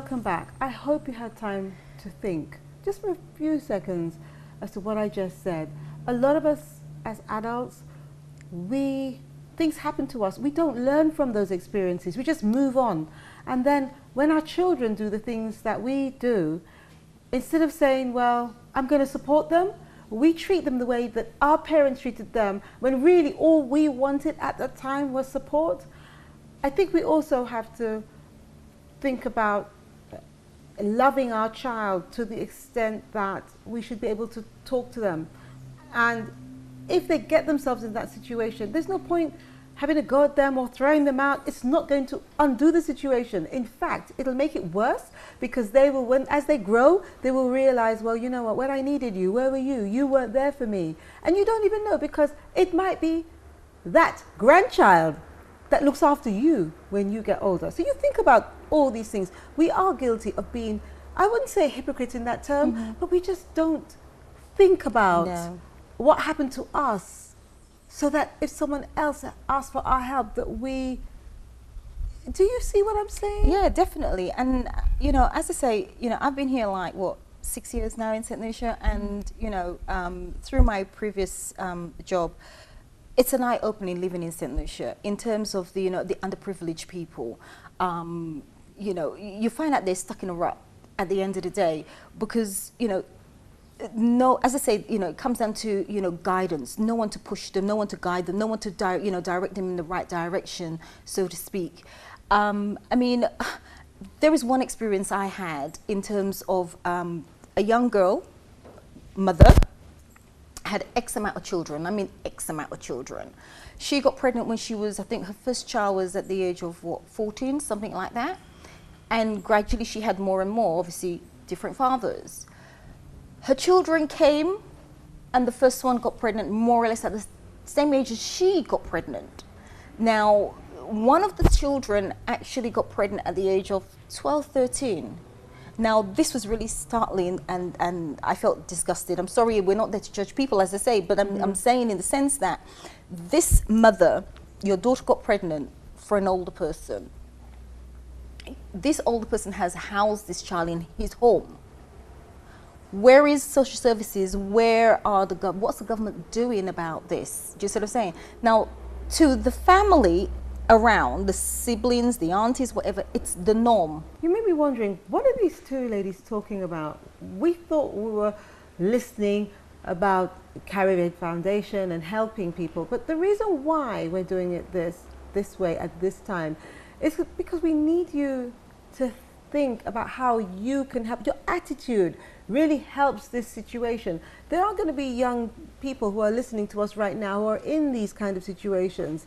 welcome back. I hope you had time to think, just for a few seconds, as to what I just said. A lot of us as adults, things happen to us. We don't learn from those experiences. We just move on. And then when our children do the things that we do, instead of saying, well, I'm going to support them, we treat them the way that our parents treated them, when really all we wanted at that time was support. I think we also have to think about loving our child to the extent that we should be able to talk to them. And if they get themselves in that situation, there's no point having a go at them or throwing them out. It's not going to undo the situation. In fact, it'll make it worse, because they will, as they grow, they will realize, well, you know what, when I needed you, where were you? You weren't there for me. And you don't even know, because it might be that grandchild that looks after you when you get older. So you think about all these things. We are guilty of being, I wouldn't say hypocrite in that term, but we just don't think about what happened to us, so that if someone else asks for our help, that we... Do you see what I'm saying? Yeah, definitely. And, you know, as I say, you know, I've been here like, what, 6 years now in St. Lucia, and, you know, through my previous job, it's an eye-opening living in St. Lucia in terms of the, you know, the underprivileged people. You know, you find out they're stuck in a rut at the end of the day, because, you know, no, as I say, you know, it comes down to, you know, guidance. No one to push them, no one to guide them, no one to direct them in the right direction, so to speak. I mean, there was one experience I had in terms of a young girl, mother, had X amount of children. I mean, X amount of children. She got pregnant when she was, I think her first child was at the age of, what, 14, something like that. And gradually she had more and more, obviously, different fathers. Her children came, and the first one got pregnant more or less at the same age as she got pregnant. Now, one of the children actually got pregnant at the age of 12, 13. Now, this was really startling, and I felt disgusted. I'm sorry, we're not there to judge people, as I say, but I'm saying in the sense that this mother, your daughter got pregnant for an older person. This older person has housed this child in his home. Where is social services? Where are what's the government doing about this? Do you see what I'm saying? Now, to the family around, the siblings, the aunties, whatever, it's the norm. You may be wondering, what are these two ladies talking about? We thought we were listening about Caribaid Foundation and helping people, but the reason why we're doing it this way at this time is because we need you to think about how you can help. Your attitude really helps this situation. There are going to be young people who are listening to us right now who are in these kind of situations,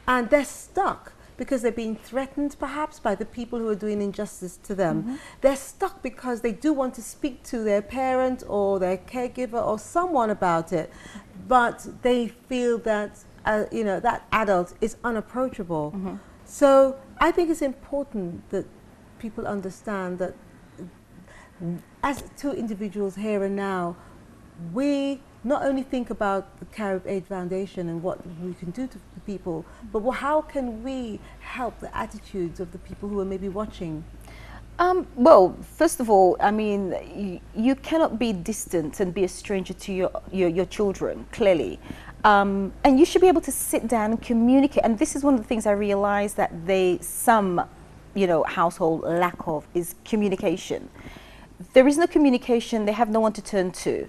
and they're stuck because they're being threatened perhaps by the people who are doing injustice to them. They're stuck because they do want to speak to their parent or their caregiver or someone about it, but they feel that you know, that adult is unapproachable. So I think it's important that people understand that as two individuals here and now, we not only think about the Caribaid Foundation and what we can do to people, but how can we help the attitudes of the people who are maybe watching? Well, first of all, I mean, you cannot be distant and be a stranger to your children, clearly. And you should be able to sit down and communicate. And this is one of the things I realized that some you know, household lack of is communication. There is no communication, they have no one to turn to.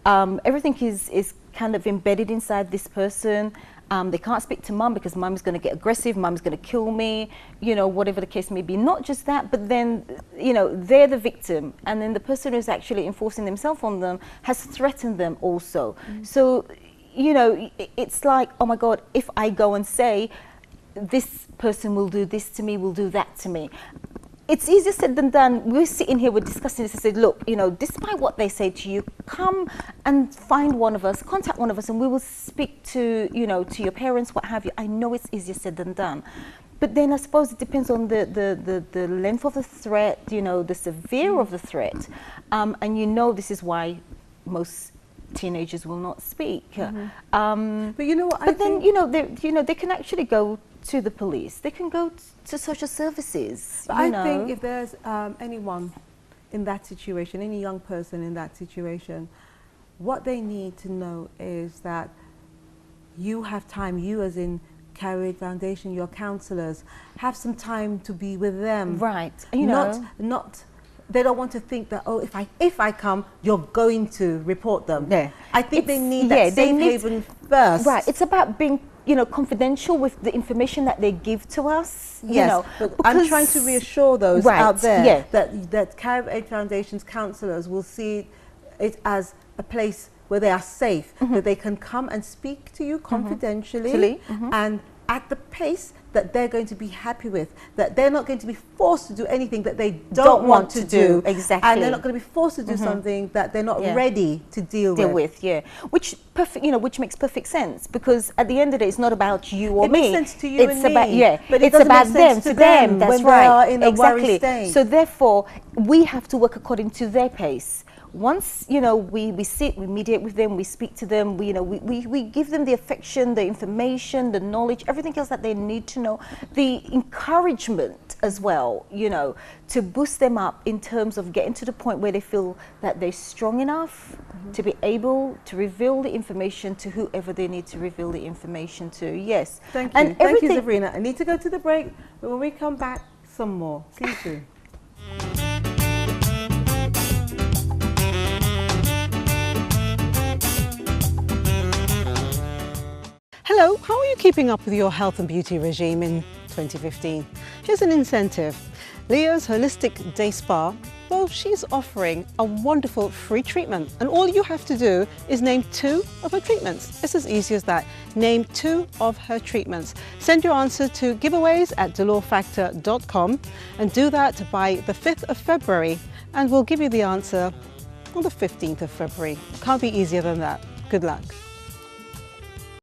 Everything is kind of embedded inside this person. They can't speak to mum because mum is going to get aggressive, mum is going to kill me, you know, whatever the case may be. Not just that, but then, you know, they're the victim, and then the person who's actually enforcing themselves on them has threatened them also. So, you know, it's like, oh my God, if I go and say, this person will do this to me, will do that to me. It's easier said than done. We're sitting here, we're discussing this and said, look, you know, despite what they say to you, come and find one of us, contact one of us, and we will speak to, you know, to your parents, what have you. I know it's easier said than done. But then I suppose it depends on the length of the threat, you know, the severe of the threat. And you know, this is why most teenagers will not speak. But you know what? But then, you know, they can actually go to the police. They can go to social services. But I think if there's anyone in that situation, any young person in that situation, what they need to know is that you have time, you as in Caribaid Foundation, your counsellors, have some time to be with them. Right. Not they don't want to think that, oh, if I come, you're going to report them. Yeah. I think they need that safe haven first. Right. It's about being, confidential with the information that they give to us. Yes, but I'm trying to reassure those out there that Caribaid Foundation's counsellors will see it as a place where they are safe, that they can come and speak to you confidentially and at the pace that they're going to be happy with, that they're not going to be forced to do anything that they don't want to do. Exactly. And they're not going to be forced to do something that they're not ready to deal with. Which makes perfect sense, because at the end of the day, it's not about you or me. It makes sense to you and me. But it's about them, to them. That's when right. they are in a worry state. So therefore, we have to work according to their pace. Once we sit, we mediate with them, we speak to them, we give them the affection, the information, the knowledge, everything else that they need to know, the encouragement as well, to boost them up in terms of getting to the point where they feel that they're strong enough to be able to reveal the information to whoever they need to reveal the information to. Yes. Thank you. Thank you, Zephrina. I need to go to the break, but when we come back, some more. Please do. Hello, how are you keeping up with your health and beauty regime in 2015? Here's an incentive. Leah's Holistic Day Spa, well, she's offering a wonderful free treatment, and all you have to do is name 2 of her treatments. It's as easy as that. Name 2 of her treatments. Send your answer to giveaways@dolorfactor.com and do that by the 5th of February, and we'll give you the answer on the 15th of February. Can't be easier than that. Good luck.